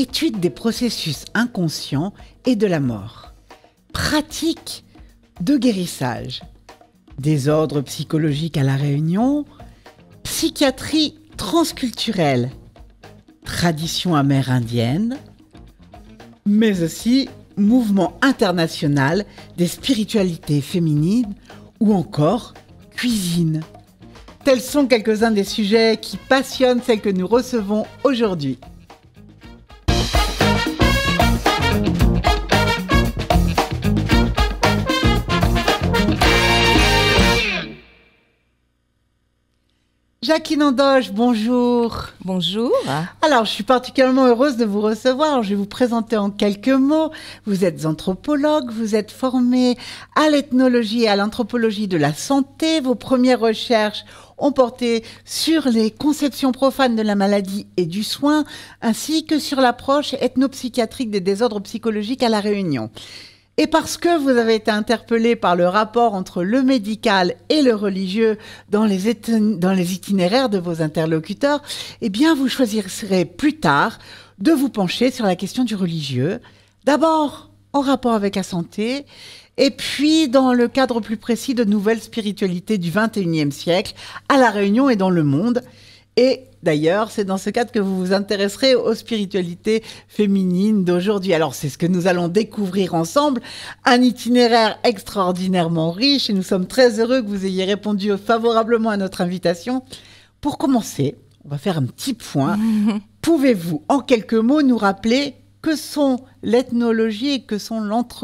étude des processus inconscients et de la mort, pratique de guérissage, désordre psychologique à La Réunion, psychiatrie transculturelle, tradition amérindienne, mais aussi mouvement international des spiritualités féminines ou encore cuisine. Tels sont quelques-uns des sujets qui passionnent celles que nous recevons aujourd'hui. Jacqueline Andoche, bonjour. Bonjour. Alors, je suis particulièrement heureuse de vous recevoir. Je vais vous présenter en quelques mots. Vous êtes anthropologue, vous êtes formée à l'ethnologie et à l'anthropologie de la santé. Vos premières recherches ont porté sur les conceptions profanes de la maladie et du soin, ainsi que sur l'approche ethnopsychiatrique des désordres psychologiques à La Réunion. Et parce que vous avez été interpellé par le rapport entre le médical et le religieux dans les itinéraires de vos interlocuteurs, eh bien, vous choisirez plus tard de vous pencher sur la question du religieux. D'abord, en rapport avec la santé, et puis dans le cadre plus précis de nouvelles spiritualités du XXIe siècle, à La Réunion et dans le monde. Et d'ailleurs, c'est dans ce cadre que vous vous intéresserez aux spiritualités féminines d'aujourd'hui. Alors, c'est ce que nous allons découvrir ensemble, un itinéraire extraordinairement riche et nous sommes très heureux que vous ayez répondu favorablement à notre invitation. Pour commencer, on va faire un petit point. Pouvez-vous, en quelques mots, nous rappeler que sont l'ethnologie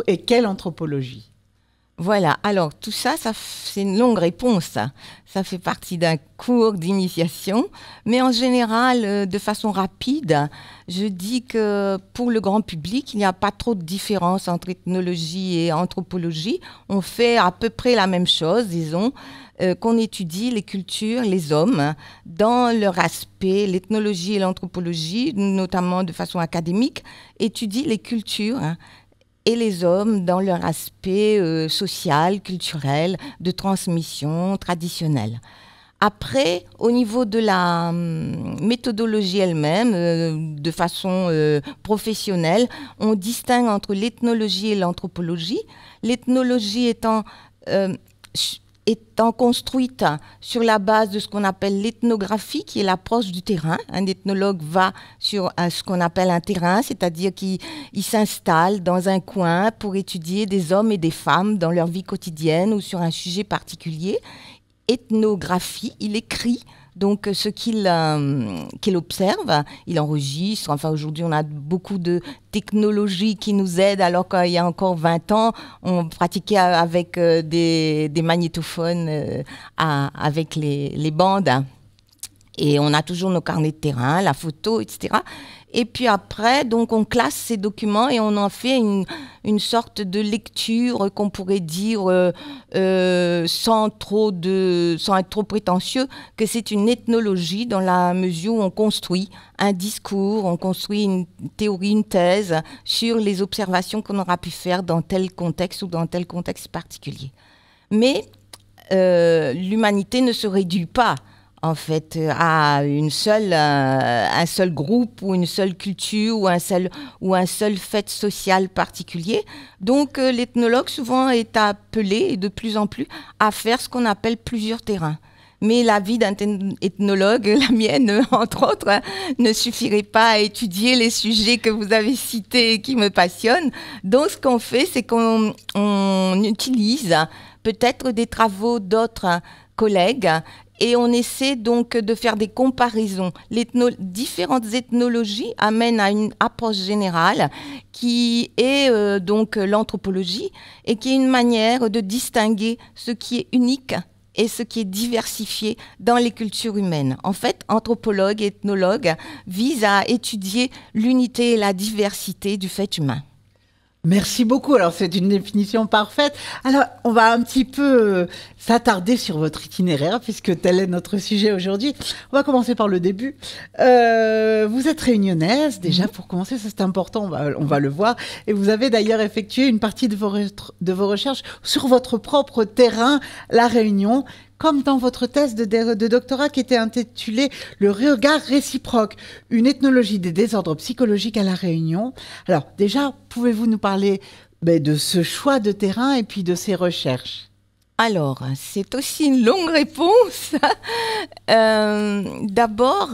et quelle anthropologie ? Voilà, alors tout ça, c'est une longue réponse. Ça fait partie d'un cours d'initiation. Mais en général, de façon rapide, je dis que pour le grand public, il n'y a pas trop de différence entre ethnologie et anthropologie. On fait à peu près la même chose, disons, qu'on étudie les cultures, les hommes, dans leur aspect. L'ethnologie et l'anthropologie, notamment de façon académique, étudient les cultures, et les hommes dans leur aspect social, culturel, de transmission traditionnelle. Après, au niveau de la méthodologie elle-même, de façon professionnelle, on distingue entre l'ethnologie et l'anthropologie. L'ethnologie étant construite sur la base de ce qu'on appelle l'ethnographie, qui est l'approche du terrain. Un ethnologue va sur ce qu'on appelle un terrain, c'est-à-dire qu'il s'installe dans un coin pour étudier des hommes et des femmes dans leur vie quotidienne ou sur un sujet particulier. Ethnographie, il écrit donc ce qu'il observe, il enregistre. Enfin, aujourd'hui, on a beaucoup de technologies qui nous aident, alors qu'il y a encore 20 ans, on pratiquait avec des magnétophones avec les bandes. Et on a toujours nos carnets de terrain, la photo, etc. Et puis après, donc, on classe ces documents et on en fait une sorte de lecture qu'on pourrait dire, sans être trop prétentieux, que c'est une ethnologie dans la mesure où on construit un discours, on construit une théorie, une thèse sur les observations qu'on aura pu faire dans tel contexte ou dans tel contexte particulier. Mais l'humanité ne se réduit pas en fait, à un seul groupe ou une seule culture ou un seul fait social particulier. Donc, l'ethnologue souvent est appelé, et de plus en plus, à faire ce qu'on appelle plusieurs terrains. Mais la vie d'un ethnologue, la mienne, entre autres, ne suffirait pas à étudier les sujets que vous avez cités et qui me passionnent. Donc, ce qu'on fait, c'est qu'on utilise peut-être des travaux d'autres collègues et on essaie donc de faire des comparaisons. Différentes ethnologies amènent à une approche générale qui est donc l'anthropologie et qui est une manière de distinguer ce qui est unique et ce qui est diversifié dans les cultures humaines. En fait, anthropologue et ethnologue visent à étudier l'unité et la diversité du fait humain. Merci beaucoup. Alors, c'est une définition parfaite. Alors, on va un petit peu s'attarder sur votre itinéraire, puisque tel est notre sujet aujourd'hui. On va commencer par le début. Vous êtes réunionnaise, déjà, pour commencer, ça c'est important, on va le voir. Et vous avez d'ailleurs effectué une partie de vos recherches sur votre propre terrain, La Réunion. comme dans votre thèse de doctorat qui était intitulée « Le regard réciproque, une ethnologie des désordres psychologiques à La Réunion ». Alors déjà, pouvez-vous nous parler de ce choix de terrain et puis de ces recherches? Alors, c'est aussi une longue réponse. D'abord,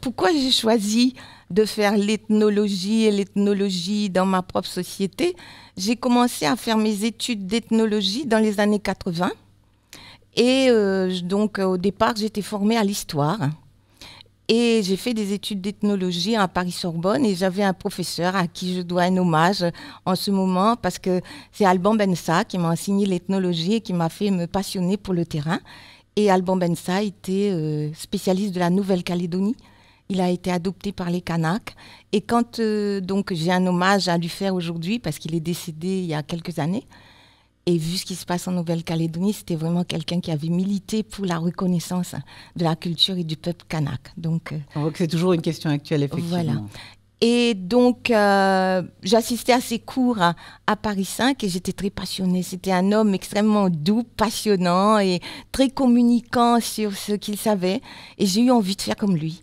pourquoi j'ai choisi de faire l'ethnologie et l'ethnologie dans ma propre société? J'ai commencé à faire mes études d'ethnologie dans les années 80. Et donc, au départ, j'étais formée à l'histoire. Et j'ai fait des études d'ethnologie à Paris-Sorbonne et j'avais un professeur à qui je dois un hommage en ce moment parce que c'est Alban Bensa qui m'a enseigné l'ethnologie et qui m'a fait me passionner pour le terrain. Et Alban Bensa était spécialiste de la Nouvelle-Calédonie. Il a été adopté par les Kanaks. Et quand donc j'ai un hommage à lui faire aujourd'hui parce qu'il est décédé il y a quelques années, et vu ce qui se passe en Nouvelle-Calédonie, c'était vraiment quelqu'un qui avait milité pour la reconnaissance de la culture et du peuple kanak. Donc c'est toujours une question actuelle, effectivement. Voilà. Et donc, j'assistais à ses cours à Paris 5 et j'étais très passionnée. C'était un homme extrêmement doux, passionnant et très communicant sur ce qu'il savait. Et j'ai eu envie de faire comme lui.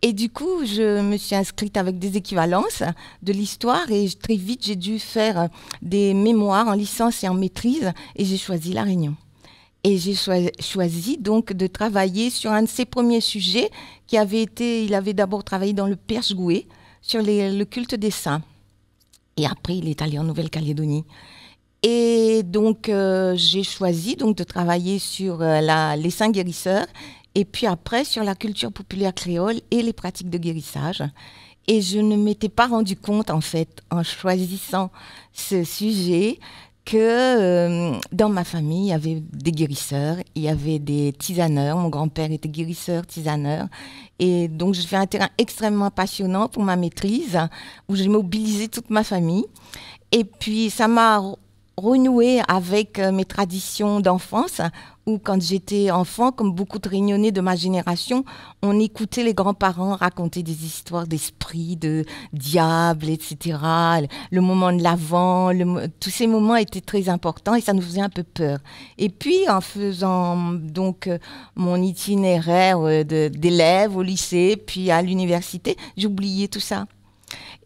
Et du coup, je me suis inscrite avec des équivalences de l'histoire et très vite, j'ai dû faire des mémoires en licence et en maîtrise et j'ai choisi La Réunion. Et j'ai choisi donc de travailler sur un de ses premiers sujets qui avait été, il avait d'abord travaillé dans le Perche-Goué sur le culte des saints. Et après, il est allé en Nouvelle-Calédonie. Et donc, j'ai choisi donc de travailler sur les saints guérisseurs. Et puis après, sur la culture populaire créole et les pratiques de guérissage. Et je ne m'étais pas rendu compte, en fait, en choisissant ce sujet, que dans ma famille, il y avait des guérisseurs, il y avait des tisaneurs. Mon grand-père était guérisseur, tisaneur. Et donc, je fais un terrain extrêmement passionnant pour ma maîtrise, où j'ai mobilisé toute ma famille. Et puis, ça m'a renoué avec mes traditions d'enfance, où quand j'étais enfant, comme beaucoup de Réunionnais de ma génération, on écoutait les grands-parents raconter des histoires d'esprits, de diables, etc. Le moment de l'Avent, tous ces moments étaient très importants et ça nous faisait un peu peur. Et puis, en faisant donc mon itinéraire d'élève au lycée, puis à l'université, j'oubliais tout ça.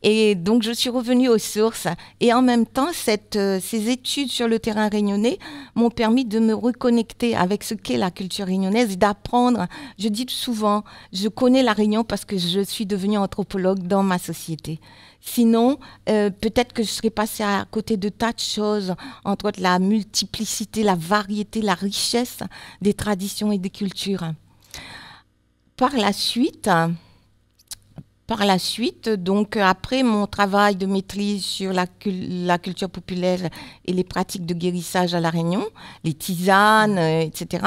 Et donc, je suis revenue aux sources. Et en même temps, ces études sur le terrain réunionnais m'ont permis de me reconnecter avec ce qu'est la culture réunionnaise et d'apprendre. Je dis souvent, je connais la Réunion parce que je suis devenue anthropologue dans ma société. Sinon, peut-être que je serais passée à côté de tas de choses, entre autres la multiplicité, la variété, la richesse des traditions et des cultures. Par la suite, donc après mon travail de maîtrise sur la culture populaire et les pratiques de guérissage à La Réunion, les tisanes, etc.,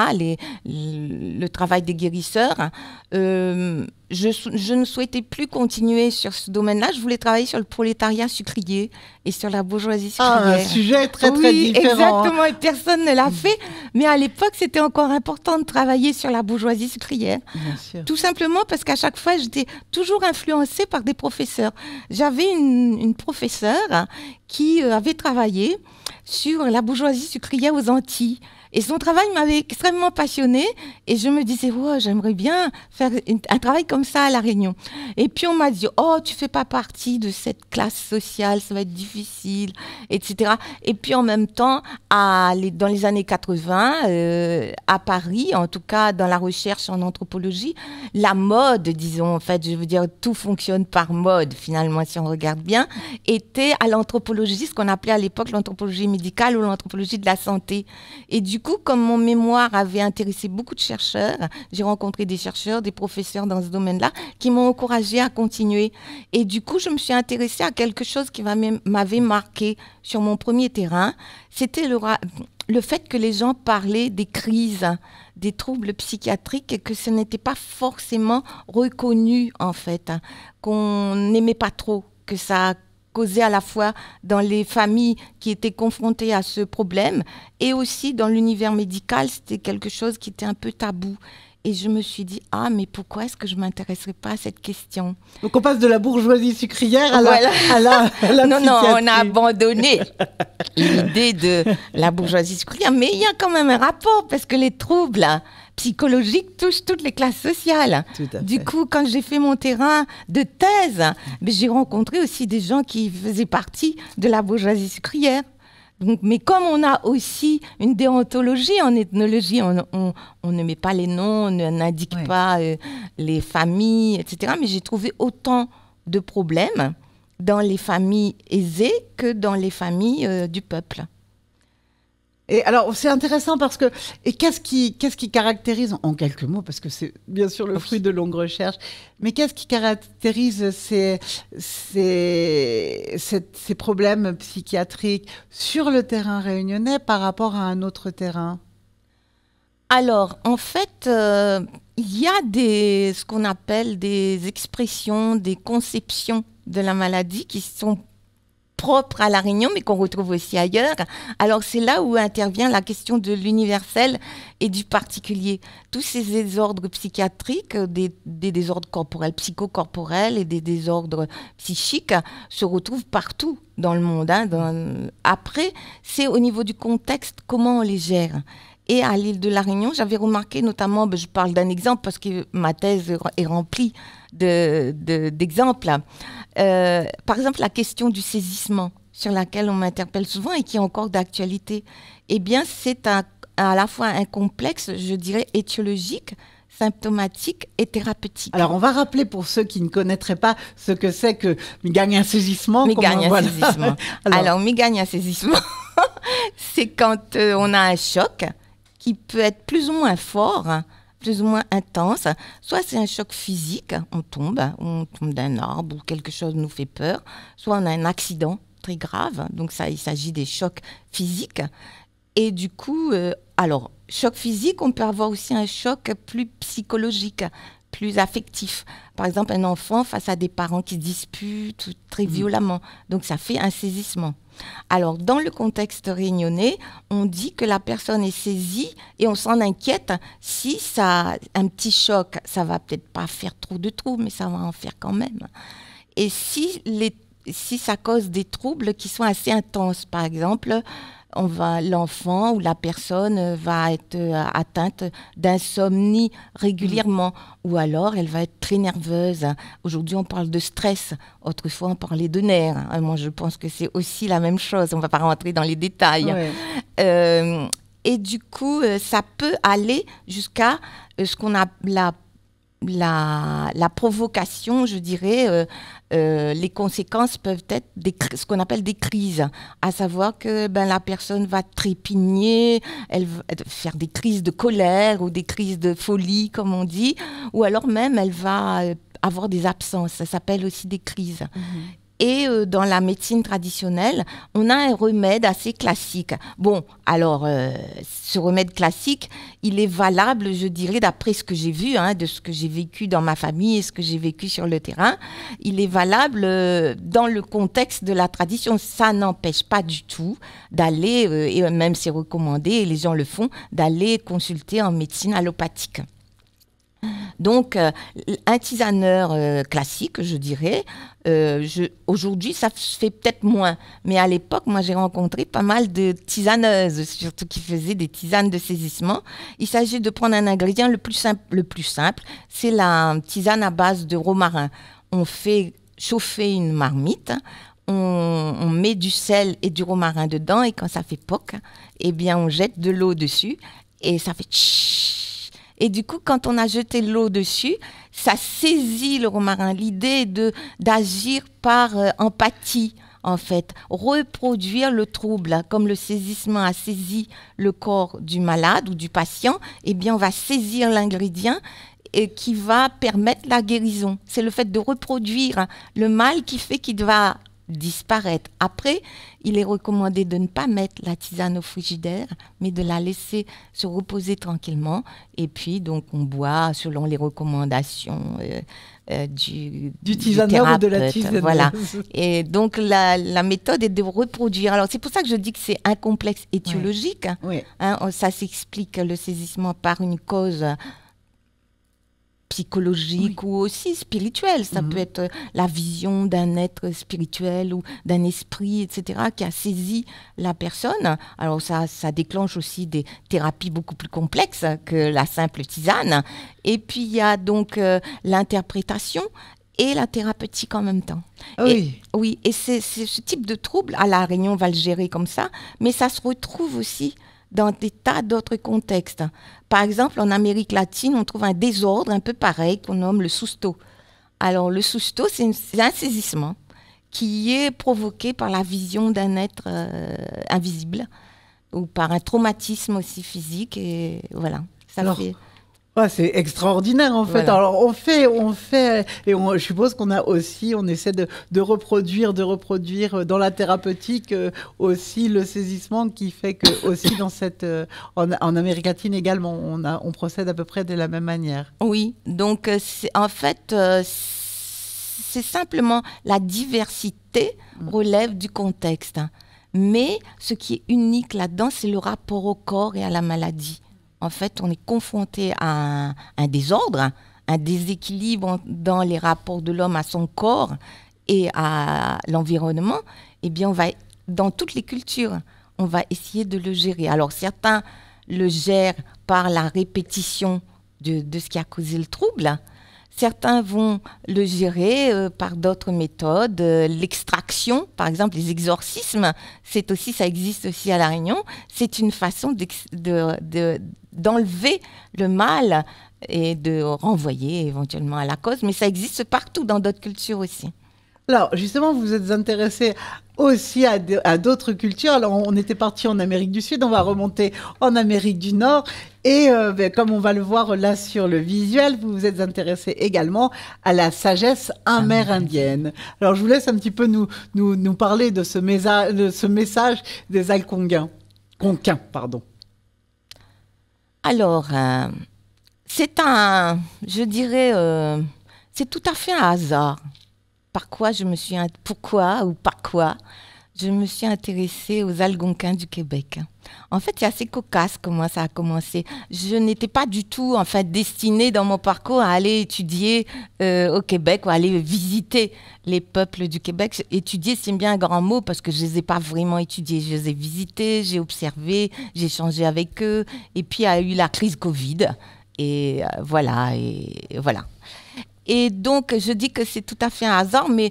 le travail des guérisseurs, je ne souhaitais plus continuer sur ce domaine-là. Je voulais travailler sur le prolétariat sucrier et sur la bourgeoisie sucrière. Ah, un sujet très différent. Exactement, et personne ne l'a fait. Mais à l'époque, c'était encore important de travailler sur la bourgeoisie sucrière. Bien sûr. Tout simplement parce qu'à chaque fois, j'étais toujours influencée par des professeurs. J'avais une professeure qui avait travaillé sur la bourgeoisie sucrière aux Antilles. Et son travail m'avait extrêmement passionnée et je me disais, oh, j'aimerais bien faire un travail comme ça à La Réunion. Et puis on m'a dit, oh, tu fais pas partie de cette classe sociale, ça va être difficile, etc. Et puis en même temps, dans les années 80, à Paris, en tout cas dans la recherche en anthropologie, la mode, disons, en fait, je veux dire, tout fonctionne par mode finalement, si on regarde bien, était à l'anthropologie, ce qu'on appelait à l'époque l'anthropologie médicale ou l'anthropologie de la santé. Et du coup, comme mon mémoire avait intéressé beaucoup de chercheurs, j'ai rencontré des chercheurs, des professeurs dans ce domaine-là, qui m'ont encouragée à continuer. Et du coup, je me suis intéressée à quelque chose qui m'avait marqué sur mon premier terrain. C'était le fait que les gens parlaient des crises, des troubles psychiatriques et que ce n'était pas forcément reconnu, en fait, qu'on n'aimait pas trop, que ça causé à la fois dans les familles qui étaient confrontées à ce problème et aussi dans l'univers médical, c'était quelque chose qui était un peu tabou. Et je me suis dit, ah, mais pourquoi est-ce que je ne m'intéresserais pas à cette question? Donc on passe de la bourgeoisie sucrière à Voilà. à la Non, psychiatrie. on a abandonné l'idée de la bourgeoisie sucrière. Mais il y a quand même un rapport, parce que les troubles psychologiques touchent toutes les classes sociales. Tout à Du fait. coup, quand j'ai fait mon terrain de thèse, j'ai rencontré aussi des gens qui faisaient partie de la bourgeoisie sucrière. Donc, mais comme on a aussi une déontologie en ethnologie, on ne met pas les noms, on n'indique Oui. pas les familles, etc. Mais j'ai trouvé autant de problèmes dans les familles aisées que dans les familles du peuple. Et alors, c'est intéressant parce que, et qu'est-ce qui caractérise, en quelques mots, parce que c'est bien sûr le fruit de longues recherches, mais qu'est-ce qui caractérise ces problèmes psychiatriques sur le terrain réunionnais par rapport à un autre terrain? Alors, en fait, il y a ce qu'on appelle des expressions, des conceptions de la maladie qui sont propres à La Réunion, mais qu'on retrouve aussi ailleurs. Alors, c'est là où intervient la question de l'universel et du particulier. Tous ces désordres psychiatriques, des désordres corporels, psychocorporels et des désordres psychiques se retrouvent partout dans le monde. Après, c'est au niveau du contexte, comment on les gère. Et à l'île de La Réunion, j'avais remarqué notamment, je parle d'un exemple parce que ma thèse est remplie d'exemples. Par exemple, la question du saisissement, sur laquelle on m'interpelle souvent et qui est encore d'actualité. Eh bien, c'est à la fois un complexe, je dirais, étiologique, symptomatique et thérapeutique. Alors, on va rappeler pour ceux qui ne connaîtraient pas ce que c'est que migraine un saisissement. Saisissement. Alors, migraine un saisissement, c'est quand on a un choc qui peut être plus ou moins fort, plus ou moins intense. Soit c'est un choc physique, on tombe d'un arbre ou quelque chose nous fait peur. Soit on a un accident très grave, donc ça, il s'agit des chocs physiques. Et du coup, alors, choc physique, on peut avoir aussi un choc plus psychologique, plus affectif. Par exemple, un enfant face à des parents qui se disputent très violemment. Donc, ça fait un saisissement. Alors, dans le contexte réunionnais, on dit que la personne est saisie et on s'en inquiète si ça, un petit choc, ça va peut-être pas faire trop de troubles, mais ça va en faire quand même. Et si ça cause des troubles qui sont assez intenses, par exemple, l'enfant ou la personne va être atteinte d'insomnie régulièrement, ou alors elle va être très nerveuse. Aujourd'hui, on parle de stress. Autrefois, on parlait de nerfs. Moi, je pense que c'est aussi la même chose. On ne va pas rentrer dans les détails. Ouais. Et du coup, ça peut aller jusqu'à ce qu'on a la provocation, je dirais, les conséquences peuvent être ce qu'on appelle des crises, à savoir que la personne va trépigner, elle va faire des crises de colère ou des crises de folie, comme on dit, ou alors même elle va avoir des absences, ça s'appelle aussi des crises. Et dans la médecine traditionnelle, on a un remède assez classique. Bon, alors, ce remède classique, il est valable, je dirais, d'après ce que j'ai vu, de ce que j'ai vécu dans ma famille et ce que j'ai vécu sur le terrain, il est valable dans le contexte de la tradition. Ça n'empêche pas du tout d'aller, et même c'est recommandé, et les gens le font, d'aller consulter en médecine allopathique. Donc, un tisaneur classique, je dirais, aujourd'hui, ça se fait peut-être moins. Mais à l'époque, moi, j'ai rencontré pas mal de tisaneuses, surtout qui faisaient des tisanes de saisissement. Il s'agit de prendre un ingrédient le plus simple, c'est la tisane à base de romarin. On fait chauffer une marmite, on met du sel et du romarin dedans, et quand ça fait poc, eh bien, on jette de l'eau dessus, et ça fait tch. Et du coup, quand on a jeté l'eau dessus, ça saisit le romarin. L'idée est d'agir par empathie, en fait. Reproduire le trouble, comme le saisissement a saisi le corps du malade ou du patient, eh bien, on va saisir l'ingrédient qui va permettre la guérison. C'est le fait de reproduire le mal qui fait qu'il va disparaître. Après, il est recommandé de ne pas mettre la tisane au frigidaire, mais de la laisser se reposer tranquillement. Et puis, donc, on boit selon les recommandations du tisaneur ou de la tisaneuse. Voilà. Et donc, la méthode est de reproduire. Alors, c'est pour ça que je dis que c'est un complexe étiologique. Oui. Ça s'explique, le saisissement, par une cause psychologique ou aussi spirituel. Ça peut être la vision d'un être spirituel ou d'un esprit, etc., qui a saisi la personne. Alors ça déclenche aussi des thérapies beaucoup plus complexes que la simple tisane. Et puis il y a donc l'interprétation et la thérapeutique en même temps. Oui. Et c'est ce type de trouble, à La Réunion, on va le gérer comme ça, mais ça se retrouve aussi dans des tas d'autres contextes. Par exemple, en Amérique latine, on trouve un désordre un peu pareil qu'on nomme le susto. Alors, le susto, c'est un saisissement qui est provoqué par la vision d'un être invisible ou par un traumatisme aussi physique. Et voilà, ça fait... Ouais, c'est extraordinaire en fait. Voilà. Alors on fait, et je suppose qu'on essaie de reproduire dans la thérapeutique aussi le saisissement qui fait que aussi dans en Amérique latine également, on procède à peu près de la même manière. Oui, donc en fait, c'est simplement la diversité relève du contexte. Mais ce qui est unique là-dedans, c'est le rapport au corps et à la maladie. En fait, on est confronté à un désordre, un déséquilibre dans les rapports de l'homme à son corps et à l'environnement. Eh bien, dans toutes les cultures, on va essayer de le gérer. Alors, certains le gèrent par la répétition de ce qui a causé le trouble. Certains vont le gérer par d'autres méthodes. L'extraction, par exemple, les exorcismes, ça existe aussi à La Réunion. C'est une façon d'enlever le mal et de renvoyer éventuellement à la cause. Mais ça existe partout dans d'autres cultures aussi. Alors, justement, vous vous êtes intéressé aussi à d'autres cultures. Alors, on était parti en Amérique du Sud, on va remonter en Amérique du Nord. Et comme on va le voir là sur le visuel, vous vous êtes intéressé également à la sagesse amérindienne. Alors, je vous laisse un petit peu nous parler de ce message des Algonquins. Alors, c'est tout à fait un hasard. Pourquoi je me suis intéressée aux Algonquins du Québec. En fait, c'est assez cocasse comment ça a commencé. Je n'étais pas du tout destinée dans mon parcours à aller étudier au Québec ou à aller visiter les peuples du Québec. Étudier, c'est bien un grand mot parce que je ne les ai pas vraiment étudiés. Je les ai visités, j'ai observé, j'ai échangé avec eux. Et puis, il y a eu la crise Covid. Et voilà. Et donc, je dis que c'est tout à fait un hasard, mais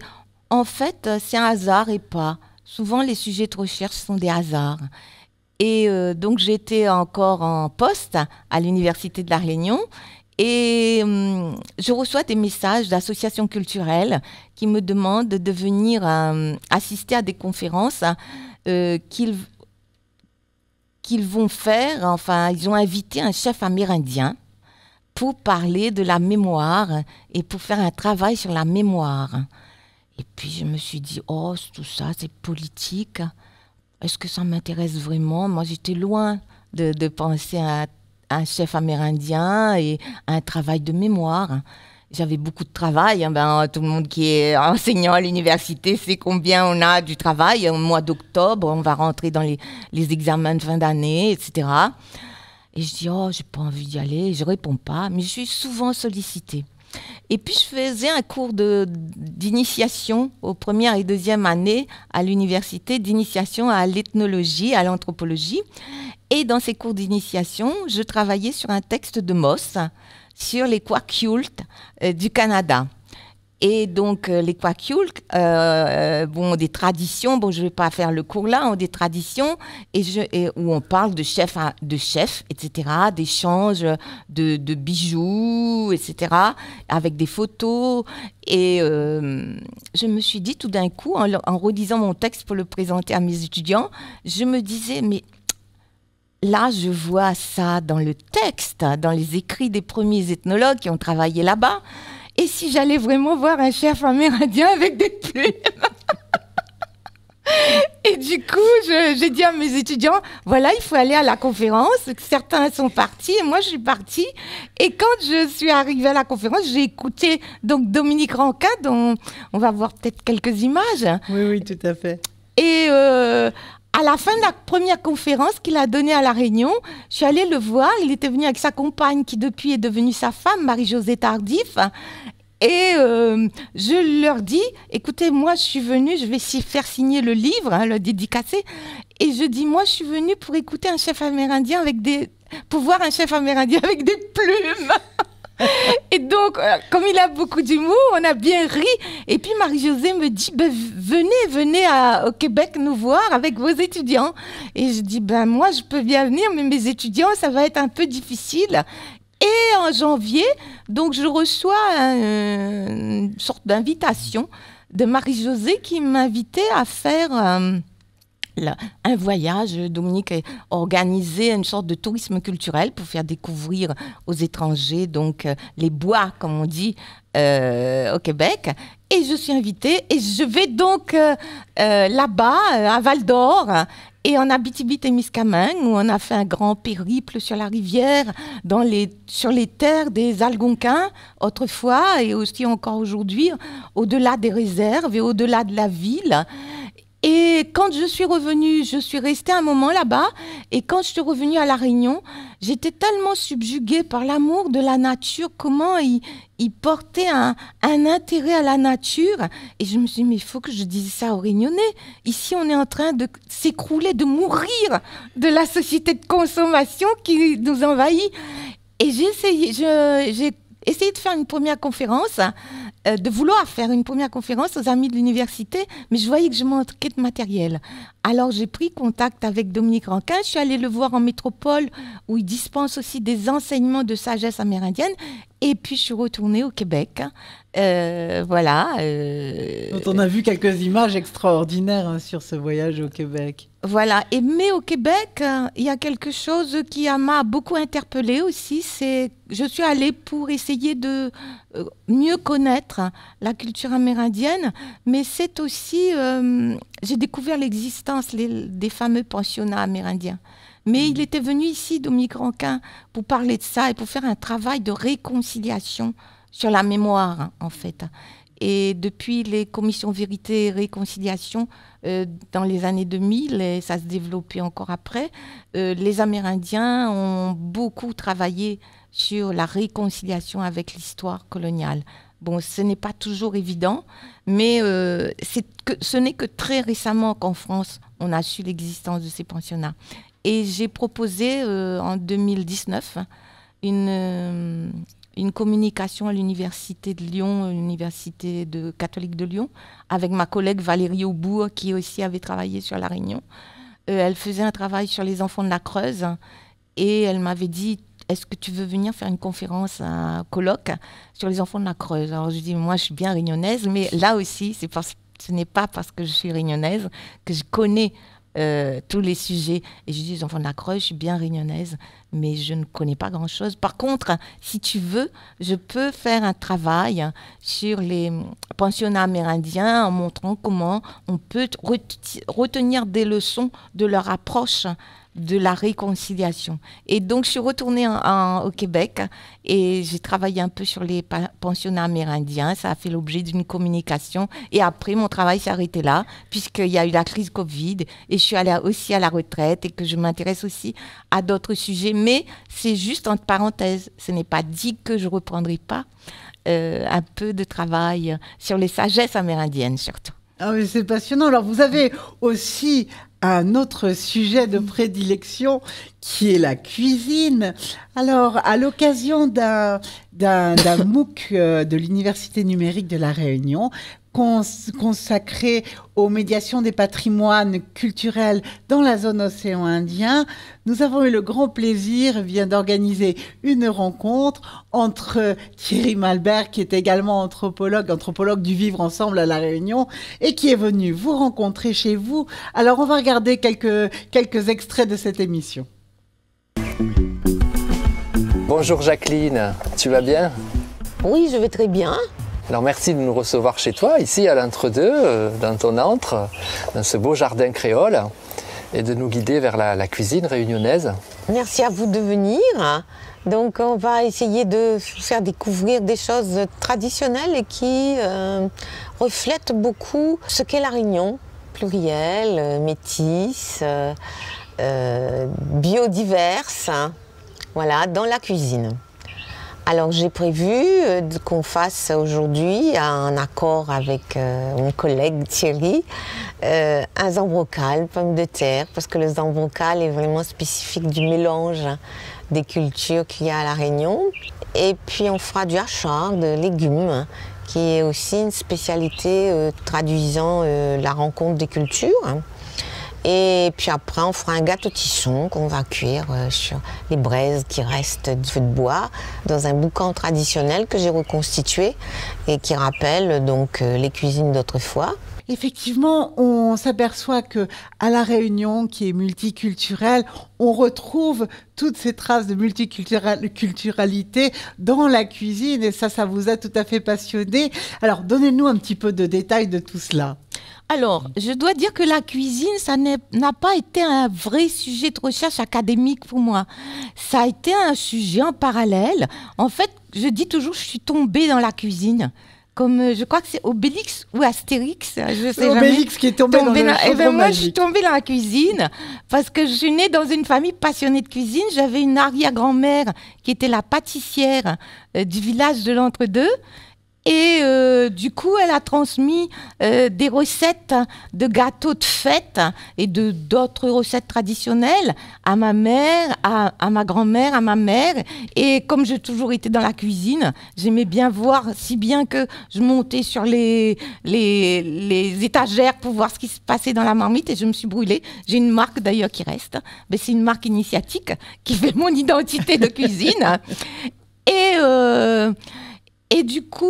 en fait, c'est un hasard et pas. Souvent, les sujets de recherche sont des hasards. Et donc, j'étais encore en poste à l'Université de La Réunion et je reçois des messages d'associations culturelles qui me demandent de venir assister à des conférences qu'ils vont faire. Enfin, ils ont invité un chef amérindien pour parler de la mémoire et pour faire un travail sur la mémoire. Et puis je me suis dit, tout ça, c'est politique. Est-ce que ça m'intéresse vraiment? Moi, j'étais loin de penser à un chef amérindien et à un travail de mémoire. J'avais beaucoup de travail. Tout le monde qui est enseignant à l'université sait combien on a du travail. Au mois d'octobre, on va rentrer dans les examens de fin d'année, etc. Et je dis, j'ai pas envie d'y aller, je réponds pas, mais je suis souvent sollicitée. Et puis, je faisais un cours d'initiation aux premières et deuxièmes années à l'université, d'initiation à l'ethnologie, à l'anthropologie. Et dans ces cours d'initiation, je travaillais sur un texte de Moss sur les Kwakiutl du Canada. Et donc, les Kwakiutl ont des traditions. Bon, je ne vais pas faire le cours là, ont des traditions où on parle de chef, etc., d'échanges de bijoux, etc., avec des photos. Et je me suis dit tout d'un coup, en relisant mon texte pour le présenter à mes étudiants, je me disais, mais là, je vois ça dans le texte, dans les écrits des premiers ethnologues qui ont travaillé là-bas. Et si j'allais vraiment voir un chef amérindien avec des plumes? Et du coup, j'ai dit à mes étudiants, voilà, il faut aller à la conférence. Certains sont partis et moi, je suis partie. Et quand je suis arrivée à la conférence, j'ai écouté donc Dominique Rankin, dont on va voir peut-être quelques images. Oui, tout à fait. Et à la fin de la première conférence qu'il a donnée à La Réunion, je suis allée le voir. Il était venu avec sa compagne qui depuis est devenue sa femme, Marie-Josée Tardif. Et je leur dis, écoutez, moi je suis venue, je vais faire signer le livre, hein, le dédicacé. Et je dis, moi je suis venue pour écouter un chef amérindien pour voir un chef amérindien avec des plumes. Et donc, comme il a beaucoup d'humour, on a bien ri. Et puis Marie-Josée me dit, ben, venez au Québec nous voir avec vos étudiants. Et je dis, ben moi je peux bien venir, mais mes étudiants, ça va être un peu difficile. Et en janvier, donc je reçois une sorte d'invitation de Marie-Josée qui m'invitait à faire un voyage. Dominique a organisé une sorte de tourisme culturel pour faire découvrir aux étrangers donc les bois, comme on dit, au Québec. Et je suis invitée et je vais donc là-bas, à Val-d'Or, et en Abitibi-Témiscamingue, où on a fait un grand périple sur la rivière, sur les terres des Algonquins, autrefois, et aussi encore aujourd'hui, au-delà des réserves et au-delà de la ville. Et quand je suis revenue, je suis restée un moment là-bas. Et quand je suis revenue à La Réunion, j'étais tellement subjuguée par l'amour de la nature, comment il portait un intérêt à la nature. Et je me suis dit, mais il faut que je dise ça aux Réunionnais. Ici, on est en train de s'écrouler, de mourir de la société de consommation qui nous envahit. Et j'ai essayé de faire une première conférence, de vouloir faire une première conférence aux amis de l'université, mais je voyais que je manquais de matériel. Alors j'ai pris contact avec Dominique Rankin, je suis allée le voir en métropole où il dispense aussi des enseignements de sagesse amérindienne, et puis je suis retournée au Québec. Voilà. Dont on a vu quelques images extraordinaires hein, sur ce voyage au Québec. Voilà. Mais au Québec, il y a quelque chose qui m'a beaucoup interpellée aussi. Je suis allée pour essayer de mieux connaître la culture amérindienne, mais c'est aussi, j'ai découvert l'existence des fameux pensionnats amérindiens. Mais il était venu ici, Dominique Rankin, pour parler de ça et pour faire un travail de réconciliation sur la mémoire, en fait. Et depuis les commissions vérité et réconciliation, dans les années 2000, et ça se développait encore après, les Amérindiens ont beaucoup travaillé sur la réconciliation avec l'histoire coloniale. Bon, ce n'est pas toujours évident, mais ce n'est que très récemment qu'en France, on a su l'existence de ces pensionnats. Et j'ai proposé en 2019 une communication à l'université de Lyon, l'université catholique de Lyon, avec ma collègue Valérie Aubourg, qui aussi avait travaillé sur La Réunion. Elle faisait un travail sur les enfants de la Creuse et elle m'avait dit, est-ce que tu veux venir faire une conférence, un colloque sur les enfants de la Creuse? Alors je dis, moi je suis bien réunionnaise, mais là aussi, ce n'est pas parce que je suis réunionnaise que je connais tous les sujets. Et je dis, les enfants de la Creuse, je suis bien réunionnaise, mais je ne connais pas grand-chose. Par contre, si tu veux, je peux faire un travail sur les pensionnats amérindiens en montrant comment on peut retenir des leçons de leur approche de la réconciliation. Et donc, je suis retournée au Québec et j'ai travaillé un peu sur les pensionnats amérindiens. Ça a fait l'objet d'une communication. Et après, mon travail s'est arrêté là, puisqu'il y a eu la crise Covid et je suis allée aussi à la retraite et que je m'intéresse aussi à d'autres sujets. Mais c'est juste entre parenthèses. Ce n'est pas dit que je ne reprendrai pas un peu de travail sur les sagesses amérindiennes, surtout. Ah oui, c'est passionnant. Alors, vous avez aussi un autre sujet de prédilection qui est la cuisine. Alors, à l'occasion d'un MOOC de l'Université numérique de La Réunion, consacré aux médiations des patrimoines culturels dans la zone océan Indien, nous avons eu le grand plaisir d'organiser une rencontre entre Thierry Malbert, qui est également anthropologue du Vivre Ensemble à La Réunion, et qui est venu vous rencontrer chez vous. Alors, on va regarder quelques extraits de cette émission. Bonjour Jacqueline, tu vas bien? Oui, je vais très bien. Alors merci de nous recevoir chez toi, ici à l'Entre-deux, dans ton antre, dans ce beau jardin créole, et de nous guider vers la cuisine réunionnaise. Merci à vous de venir. Donc on va essayer de faire découvrir des choses traditionnelles et qui reflètent beaucoup ce qu'est La Réunion. plurielles, métisses, biodiverses, hein, voilà, dans la cuisine. Alors j'ai prévu qu'on fasse aujourd'hui, en accord avec mon collègue Thierry, un zambrocal, pomme de terre, parce que le zambrocal est vraiment spécifique du mélange des cultures qu'il y a à La Réunion. Et puis on fera du hachard de légumes, qui est aussi une spécialité traduisant la rencontre des cultures. Et puis après, on fera un gâteau tisson qu'on va cuire sur les braises qui restent du feu de bois dans un boucan traditionnel que j'ai reconstitué et qui rappelle donc les cuisines d'autrefois. Effectivement, on s'aperçoit que à La Réunion, qui est multiculturelle, on retrouve toutes ces traces de multiculturalité dans la cuisine et ça vous a tout à fait passionné. Alors, donnez-nous un petit peu de détails de tout cela. Alors, je dois dire que la cuisine, ça n'a pas été un vrai sujet de recherche académique pour moi. Ça a été un sujet en parallèle. En fait, je dis toujours, je suis tombée dans la cuisine. Comme je crois que c'est Obélix ou Astérix, je sais Obélix qui est tombé dans le chaudron moi, magique. je suis tombée dans la cuisine parce que je suis née dans une famille passionnée de cuisine. J'avais une arrière-grand-mère qui était la pâtissière du village de l'Entre-deux. Et du coup, elle a transmis des recettes de gâteaux de fête et d'autres recettes traditionnelles à ma mère, à ma grand-mère, à ma mère. Et comme j'ai toujours été dans la cuisine, j'aimais bien voir, si bien que je montais sur les étagères pour voir ce qui se passait dans la marmite et je me suis brûlée. J'ai une marque d'ailleurs qui reste. Mais c'est une marque initiatique qui fait mon identité de cuisine. Et du coup,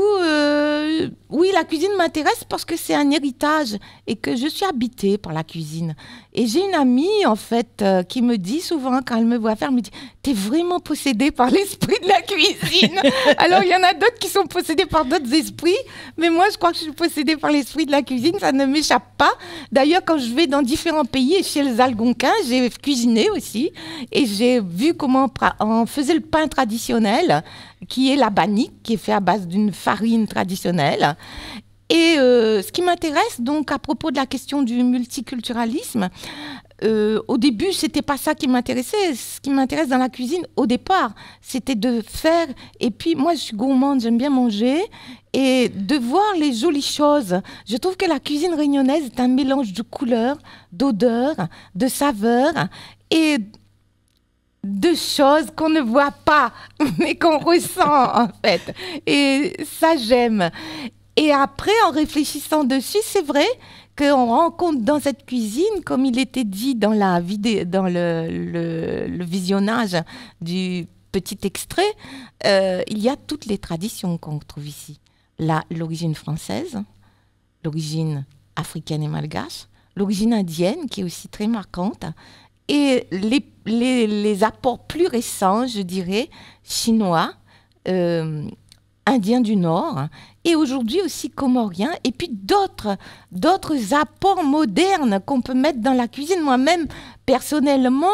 oui, la cuisine m'intéresse parce que c'est un héritage et que je suis habitée par la cuisine. Et j'ai une amie, en fait, qui me dit souvent, quand elle me voit faire, elle me dit « T'es vraiment possédée par l'esprit de la cuisine !» Alors, il y en a d'autres qui sont possédés par d'autres esprits, mais moi, je crois que je suis possédée par l'esprit de la cuisine, ça ne m'échappe pas. D'ailleurs, quand je vais dans différents pays, et chez les Algonquins, j'ai cuisiné aussi, et j'ai vu comment on faisait le pain traditionnel, qui est la bannique, qui est fait à base d'une farine traditionnelle. Et ce qui m'intéresse, donc, à propos de la question du multiculturalisme, au début, c'était pas ça qui m'intéressait. Ce qui m'intéresse dans la cuisine, au départ, c'était de faire... Et puis, moi, je suis gourmande, j'aime bien manger. Et de voir les jolies choses. Je trouve que la cuisine réunionnaise est un mélange de couleurs, d'odeurs, de saveurs et de choses qu'on ne voit pas, mais qu'on ressent, en fait. Et ça, j'aime. Et après, en réfléchissant dessus, c'est vrai qu'on rencontre dans cette cuisine, comme il était dit dans la vidéo, dans le visionnage du petit extrait, il y a toutes les traditions qu'on retrouve ici. L'origine française, l'origine africaine et malgache, l'origine indienne, qui est aussi très marquante, et les apports plus récents, je dirais, chinois, indiens du Nord, et aujourd'hui aussi comoriens, et puis d'autres apports modernes qu'on peut mettre dans la cuisine. Moi-même, personnellement,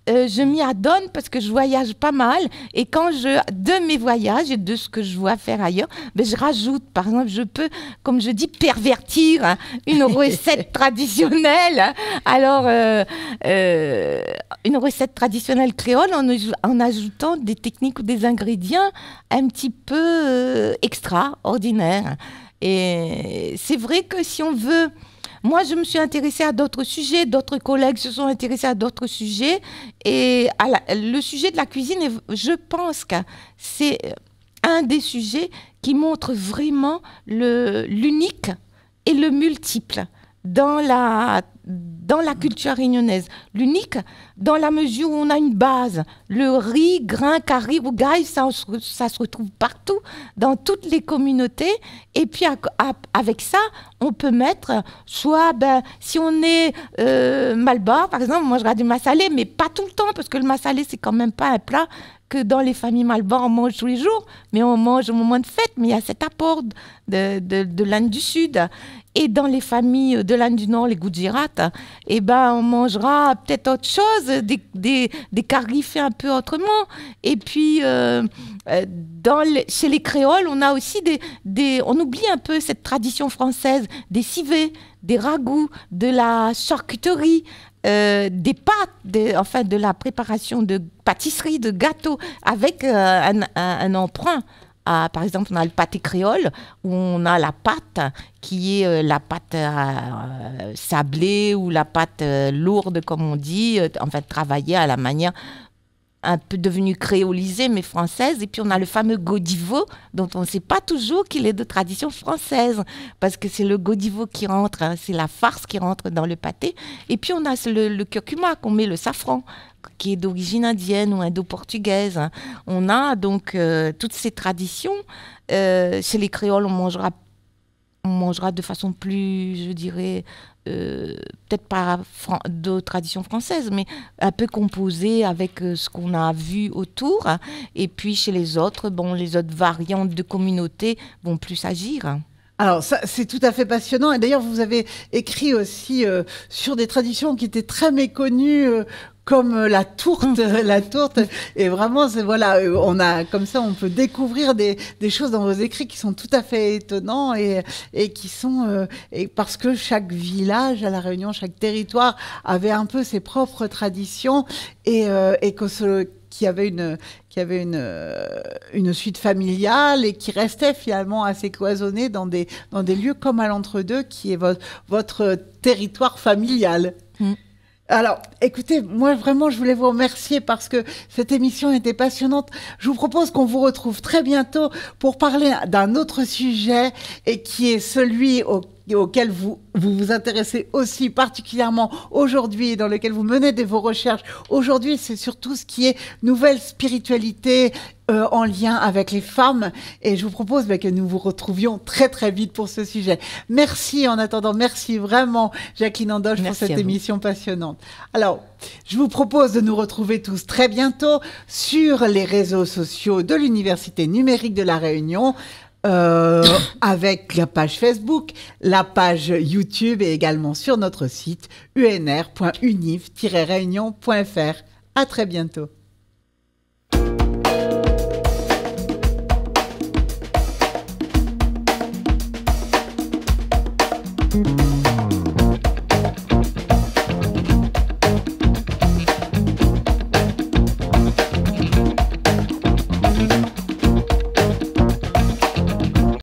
je m'y adonne parce que je voyage pas mal, et quand de mes voyages et de ce que je vois faire ailleurs, ben je rajoute, par exemple, je peux, comme je dis, pervertir une recette traditionnelle. Alors, une recette traditionnelle créole en ajoutant des techniques ou des ingrédients un petit peu extraordinaires. Et c'est vrai que si on veut... Moi, je me suis intéressée à d'autres sujets, d'autres collègues se sont intéressés à d'autres sujets. Et le sujet de la cuisine, je pense que c'est un des sujets qui montre vraiment l'unique et le multiple dans la culture réunionnaise. L'unique dans la mesure où on a une base. Le riz, grain, carri, rougail, ça se retrouve partout, dans toutes les communautés. Et puis avec ça, on peut mettre, soit si on est malbar, par exemple, moi je regarde du massalé, mais pas tout le temps, parce que le massalé, c'est quand même pas un plat que dans les familles malbar, on mange tous les jours, mais on mange au moment de fête, mais il y a cet apport de l'Inde du Sud. Et dans les familles de l'Inde du Nord, les Gujarats, eh ben, on mangera peut-être autre chose, des currys faits un peu autrement. Et puis, chez les créoles, on a aussi on oublie un peu cette tradition française, des civets, des ragoûts, de la charcuterie, des pâtes, de la préparation de pâtisseries, de gâteaux, avec un emprunt. Par exemple, on a le pâté créole, où on a la pâte qui est la pâte sablée ou la pâte lourde, comme on dit, travaillée à la manière un peu devenue créolisée, mais française. Et puis, on a le fameux godiveau, dont on ne sait pas toujours qu'il est de tradition française, parce que c'est le godiveau qui rentre, c'est la farce qui rentre dans le pâté. Et puis, on a le curcuma, qu'on met le safran, qui est d'origine indienne ou indo-portugaise. On a donc toutes ces traditions. Chez les créoles, on mangera de façon plus, je dirais, peut-être pas de tradition française, mais un peu composée avec ce qu'on a vu autour. Et puis chez les autres variantes de communauté vont plus agir. Alors, ça, c'est tout à fait passionnant. Et d'ailleurs, vous avez écrit aussi sur des traditions qui étaient très méconnues, comme la tourte. Et vraiment, on a, comme ça, on peut découvrir des choses dans vos écrits qui sont tout à fait étonnants et qui sont, parce que chaque village à La Réunion, chaque territoire avait un peu ses propres traditions qui avait une suite familiale et qui restait finalement assez cloisonnée dans des lieux comme à l'Entre-deux, qui est votre territoire familial. Alors, écoutez, moi vraiment, je voulais vous remercier parce que cette émission était passionnante. Je vous propose qu'on vous retrouve très bientôt pour parler d'un autre sujet et qui est celui auquel vous vous intéressez aussi particulièrement aujourd'hui, dans lequel vous menez vos recherches. Aujourd'hui, c'est surtout ce qui est nouvelle spiritualité en lien avec les femmes. Et je vous propose que nous vous retrouvions très très vite pour ce sujet. Merci en attendant, merci vraiment Jacqueline Andoche pour cette émission passionnante. Alors, je vous propose de nous retrouver tous très bientôt sur les réseaux sociaux de l'Université numérique de La Réunion, avec la page Facebook, la page YouTube et également sur notre site unr.univ-réunion.fr. À très bientôt.